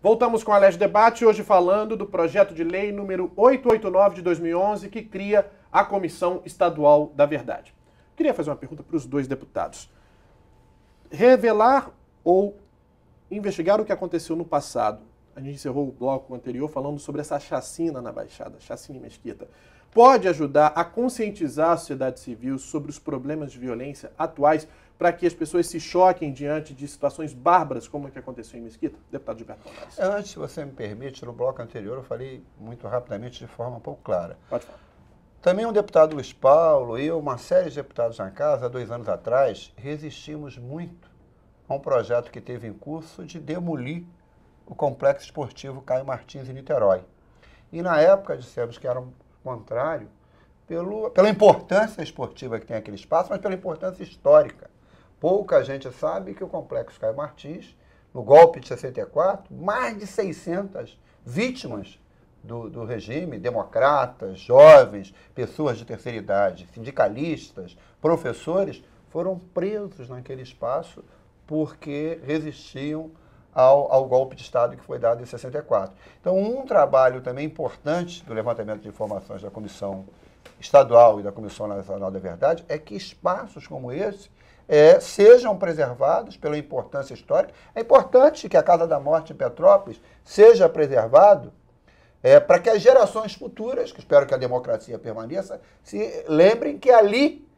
Voltamos com o Alerj Debate, hoje falando do projeto de lei número 889 de 2011, que cria a Comissão Estadual da Verdade. Queria fazer uma pergunta para os dois deputados. Revelar ou investigar o que aconteceu no passado, a gente encerrou o bloco anterior falando sobre essa chacina na Baixada, chacina em Mesquita, pode ajudar a conscientizar a sociedade civil sobre os problemas de violência atuais para que as pessoas se choquem diante de situações bárbaras como a que aconteceu em Mesquita? Deputado Gilberto Montes. Antes, se você me permite, no bloco anterior eu falei muito rapidamente, de forma um pouco clara. Pode falar. Também o deputado Luiz Paulo e eu, uma série de deputados na casa, há 2 anos atrás, resistimos muito a um projeto que teve em curso de demolir o Complexo Esportivo Caio Martins em Niterói. E na época dissemos que era o contrário, pela importância esportiva que tem aquele espaço, mas pela importância histórica. Pouca gente sabe que o Complexo Caio Martins, no golpe de 64, mais de 600 vítimas do regime, democratas, jovens, pessoas de terceira idade, sindicalistas, professores, foram presos naquele espaço porque resistiam ao golpe de Estado que foi dado em 64. Então, um trabalho também importante do levantamento de informações da Comissão Estadual e da Comissão Nacional da Verdade é que espaços como esse sejam preservados pela importância histórica. É importante que a Casa da Morte em Petrópolis seja preservado para que as gerações futuras, que espero que a democracia permaneça, se lembrem que ali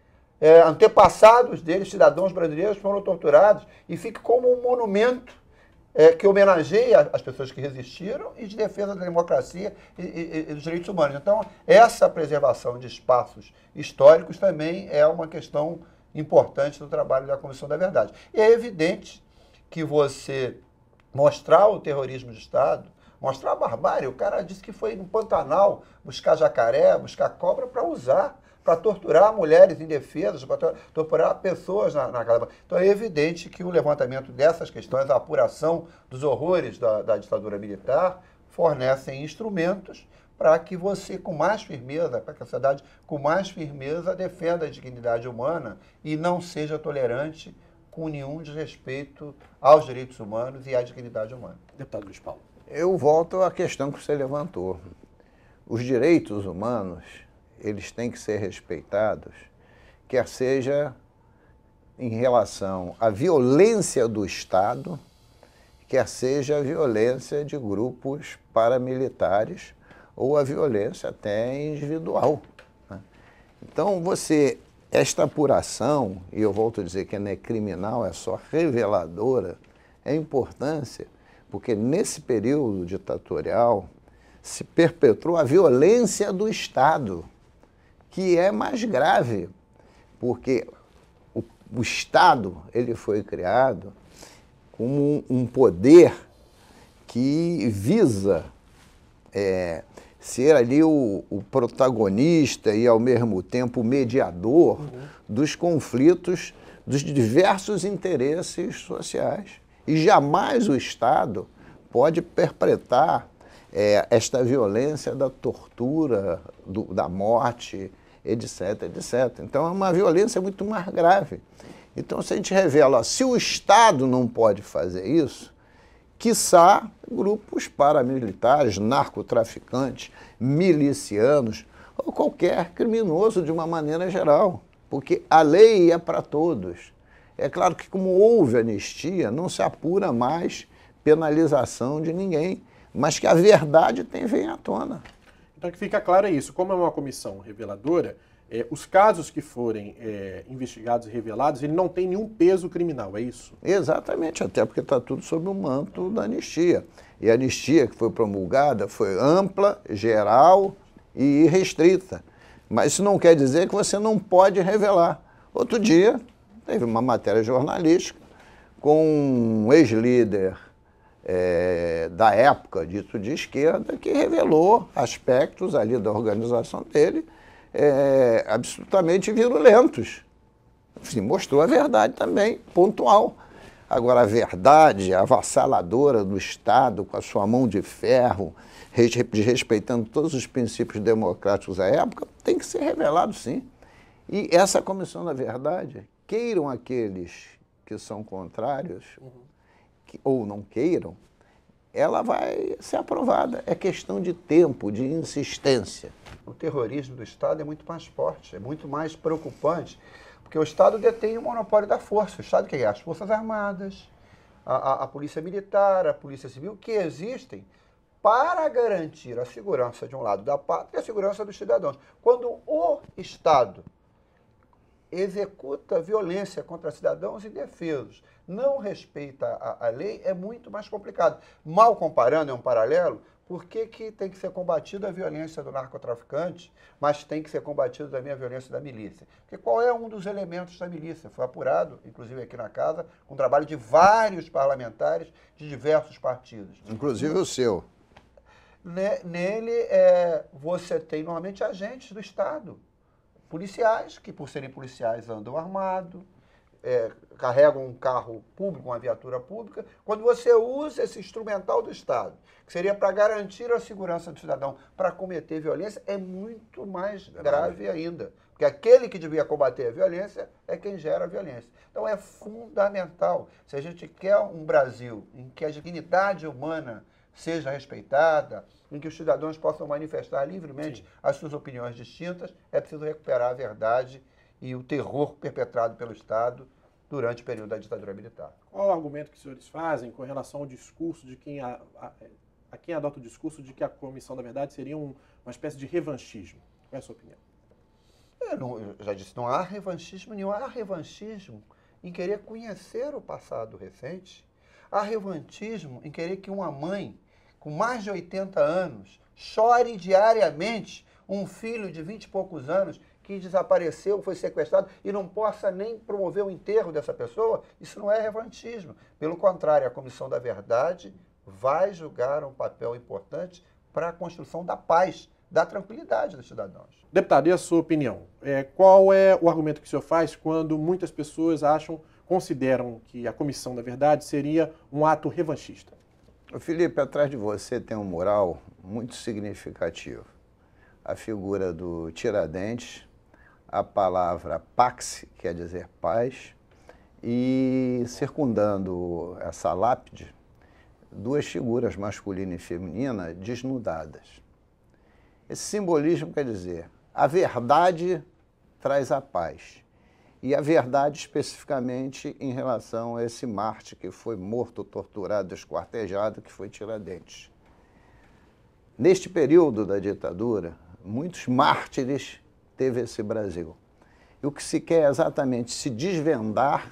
antepassados deles, cidadãos brasileiros, foram torturados e fique como um monumento que homenageia as pessoas que resistiram e de defesa da democracia e dos direitos humanos. Então, essa preservação de espaços históricos também é uma questão importante do trabalho da Comissão da Verdade. E é evidente que você mostrar o terrorismo de Estado, mostrar a barbárie, o cara disse que foi no Pantanal buscar jacaré, buscar cobra para usar, para torturar mulheres indefesas, para torturar pessoas na casa. Então é evidente que o levantamento dessas questões, a apuração dos horrores da ditadura militar, fornecem instrumentos para que você, com mais firmeza, para que a sociedade, com mais firmeza, defenda a dignidade humana e não seja tolerante com nenhum desrespeito aos direitos humanos e à dignidade humana. Deputado Luiz Paulo. Eu volto à questão que você levantou. Os direitos humanos, eles têm que ser respeitados, quer seja em relação à violência do Estado, quer seja a violência de grupos paramilitares ou a violência até individual, né? Então, esta apuração, e eu volto a dizer que não é criminal, é só reveladora, é importância, porque nesse período ditatorial se perpetrou a violência do Estado, que é mais grave, porque o Estado ele foi criado como um poder que visa ser ali o protagonista e, ao mesmo tempo, o mediador dos conflitos dos diversos interesses sociais. E jamais o Estado pode perpetrar esta violência da tortura, da morte, etc, etc. Então, é uma violência muito mais grave. Então, se a gente revela, se o Estado não pode fazer isso, quiçá grupos paramilitares, narcotraficantes, milicianos, ou qualquer criminoso de uma maneira geral, porque a lei é para todos. É claro que, como houve anistia, não se apura mais penalização de ninguém, mas que a verdade vem à tona. Então, que fica claro é isso. Como é uma comissão reveladora, os casos que forem investigados e revelados, ele não tem nenhum peso criminal, é isso? Exatamente, até porque está tudo sob o manto da anistia. E a anistia que foi promulgada foi ampla, geral e restrita. Mas isso não quer dizer que você não pode revelar. Outro dia, teve uma matéria jornalística com um ex-líder da época, dito de esquerda, que revelou aspectos ali da organização dele absolutamente virulentos. Enfim, mostrou a verdade também, pontual. Agora, a verdade avassaladora do Estado, com a sua mão de ferro, respeitando todos os princípios democráticos da época, tem que ser revelado, sim. E essa Comissão da Verdade, queiram aqueles que são contrários, ou não queiram, ela vai ser aprovada. É questão de tempo, de insistência. O terrorismo do Estado é muito mais forte, é muito mais preocupante, porque o Estado detém o monopólio da força. O Estado que é as Forças Armadas, a Polícia Militar, a Polícia Civil, que existem para garantir a segurança, de um lado, da pátria e a segurança dos cidadãos. Quando o Estado executa violência contra cidadãos indefesos, não respeita a lei, é muito mais complicado. Mal comparando, é um paralelo, por que tem que ser combatida a violência do narcotraficante, mas tem que ser combatida também a violência da milícia? Porque qual é um dos elementos da milícia? Foi apurado, inclusive aqui na casa, com o trabalho de vários parlamentares de diversos partidos. Inclusive o seu. Nele, você tem normalmente agentes do Estado, policiais, que por serem policiais andam armados, carregam um carro público, uma viatura pública. Quando você usa esse instrumental do Estado, que seria para garantir a segurança do cidadão, para cometer violência, é muito mais grave ainda. Porque aquele que devia combater a violência é quem gera a violência. Então é fundamental, se a gente quer um Brasil em que a dignidade humana seja respeitada, em que os cidadãos possam manifestar livremente as suas opiniões distintas, é preciso recuperar a verdade e o terror perpetrado pelo Estado durante o período da ditadura militar. Qual o argumento que os senhores fazem com relação ao discurso de quem quem adota o discurso de que a Comissão da Verdade seria uma espécie de revanchismo? Qual é a sua opinião? Eu já disse, não há revanchismo nenhum. Há revanchismo em querer conhecer o passado recente. Há revanchismo em querer que uma mãe com mais de 80 anos chore diariamente um filho de 20 e poucos anos que desapareceu, foi sequestrado e não possa nem promover o enterro dessa pessoa. Isso não é revanchismo. Pelo contrário, a Comissão da Verdade vai jogar um papel importante para a construção da paz, da tranquilidade dos cidadãos. Deputado, e a sua opinião? Qual é o argumento que o senhor faz quando muitas pessoas consideram que a Comissão da Verdade seria um ato revanchista? Felipe, atrás de você tem um mural muito significativo. A figura do Tiradentes, a palavra pax, quer dizer paz, e circundando essa lápide, duas figuras, masculina e feminina, desnudadas. Esse simbolismo quer dizer, a verdade traz a paz. E a verdade especificamente em relação a esse Marte que foi morto, torturado, esquartejado, que foi Tiradentes. Neste período da ditadura, muitos mártires teve esse Brasil. E o que se quer é exatamente se desvendar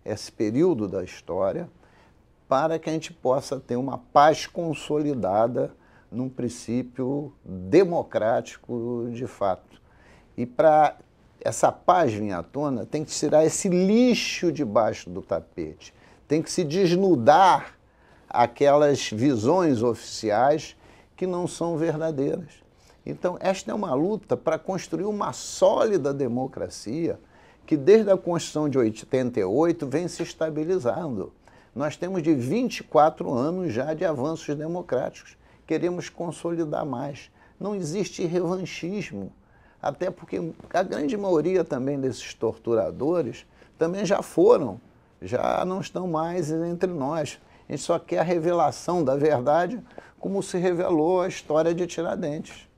esse período da história para que a gente possa ter uma paz consolidada num princípio democrático de fato. E para essa paz vir à tona, tem que tirar esse lixo debaixo do tapete. Tem que se desnudar aquelas visões oficiais que não são verdadeiras. Então, esta é uma luta para construir uma sólida democracia que, desde a Constituição de 88, vem se estabilizando. Nós temos de 24 anos já de avanços democráticos. Queremos consolidar mais. Não existe revanchismo. Até porque a grande maioria também desses torturadores também já foram, já não estão mais entre nós. A gente só quer a revelação da verdade, como se revelou a história de Tiradentes.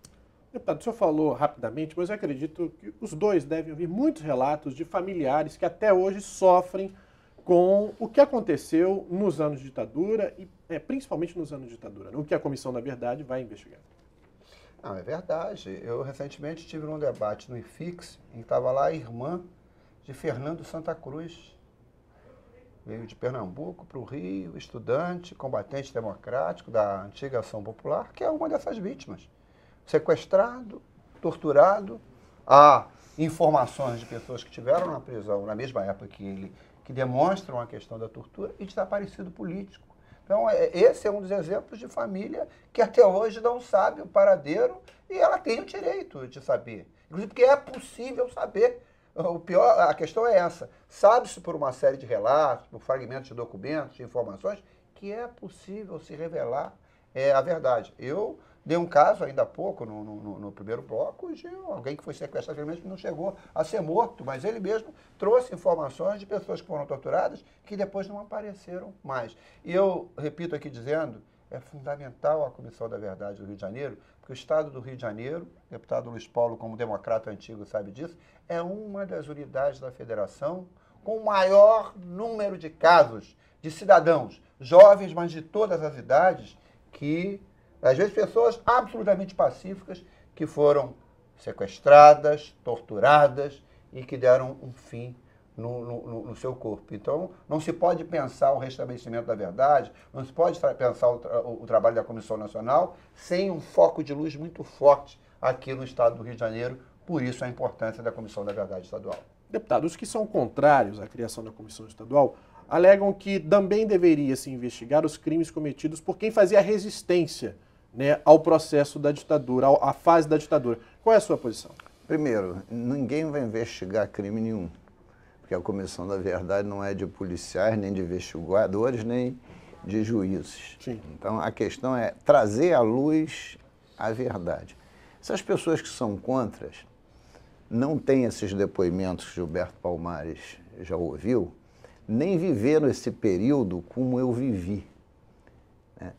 Deputado, o senhor falou rapidamente, mas eu acredito que os dois devem ouvir muitos relatos de familiares que até hoje sofrem com o que aconteceu nos anos de ditadura, e principalmente nos anos de ditadura, o que a Comissão da Verdade vai investigar. Não, é verdade. Eu recentemente estive num debate no IFIX, em que estava lá a irmã de Fernando Santa Cruz. Veio de Pernambuco para o Rio, estudante, combatente democrático da antiga Ação Popular, que é uma dessas vítimas. Sequestrado, torturado. Há informações de pessoas que estiveram na prisão na mesma época que ele, que demonstram a questão da tortura, e desaparecido político. Então, esse é um dos exemplos de família que até hoje não sabe o paradeiro e ela tem o direito de saber. Inclusive porque é possível saber. O pior, a questão é essa. Sabe-se por uma série de relatos, por fragmentos de documentos, de informações, que é possível se revelar a verdade. Eu dei um caso ainda há pouco, no primeiro bloco, de alguém que foi sequestrado, felizmente não chegou a ser morto, mas ele mesmo trouxe informações de pessoas que foram torturadas que depois não apareceram mais. E eu repito aqui dizendo, é fundamental a Comissão da Verdade do Rio de Janeiro, porque o Estado do Rio de Janeiro, o deputado Luiz Paulo, como democrata antigo, sabe disso, é uma das unidades da federação com o maior número de casos de cidadãos, jovens, mas de todas as idades, que, às vezes, pessoas absolutamente pacíficas, que foram sequestradas, torturadas e que deram um fim no seu corpo. Então, não se pode pensar o restabelecimento da verdade, não se pode pensar o trabalho da Comissão Nacional sem um foco de luz muito forte aqui no Estado do Rio de Janeiro, por isso a importância da Comissão da Verdade Estadual. Deputado, os que são contrários à criação da Comissão Estadual alegam que também deveria se investigar os crimes cometidos por quem fazia resistência, né, ao processo da ditadura, à fase da ditadura. Qual é a sua posição? Primeiro, ninguém vai investigar crime nenhum, porque a Comissão da Verdade não é de policiais, nem de investigadores, nem de juízes. Sim. Então, a questão é trazer à luz a verdade. Essas pessoas que são contras não têm esses depoimentos que Gilberto Palmares já ouviu, nem viveram esse período como eu vivi.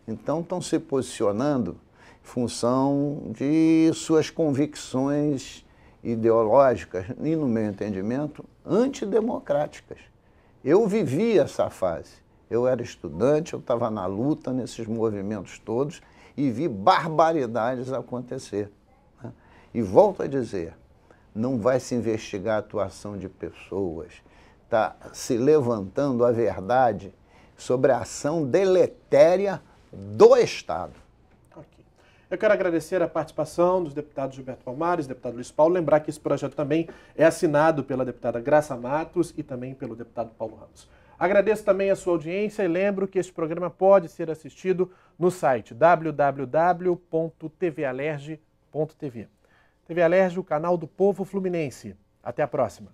Então, estão se posicionando em função de suas convicções ideológicas e, no meu entendimento, antidemocráticas. Eu vivi essa fase. Eu era estudante, eu estava na luta nesses movimentos todos e vi barbaridades acontecer. E volto a dizer, não vai se investigar a atuação de pessoas. Está se levantando a verdade sobre a ação deletéria do Estado. Okay. Eu quero agradecer a participação dos deputados Gilberto Palmares, deputado Luiz Paulo. Lembrar que esse projeto também é assinado pela deputada Graça Matos e também pelo deputado Paulo Ramos. Agradeço também a sua audiência e lembro que este programa pode ser assistido no site www.tvalerge.tv. TV Alerge, o canal do povo fluminense. Até a próxima.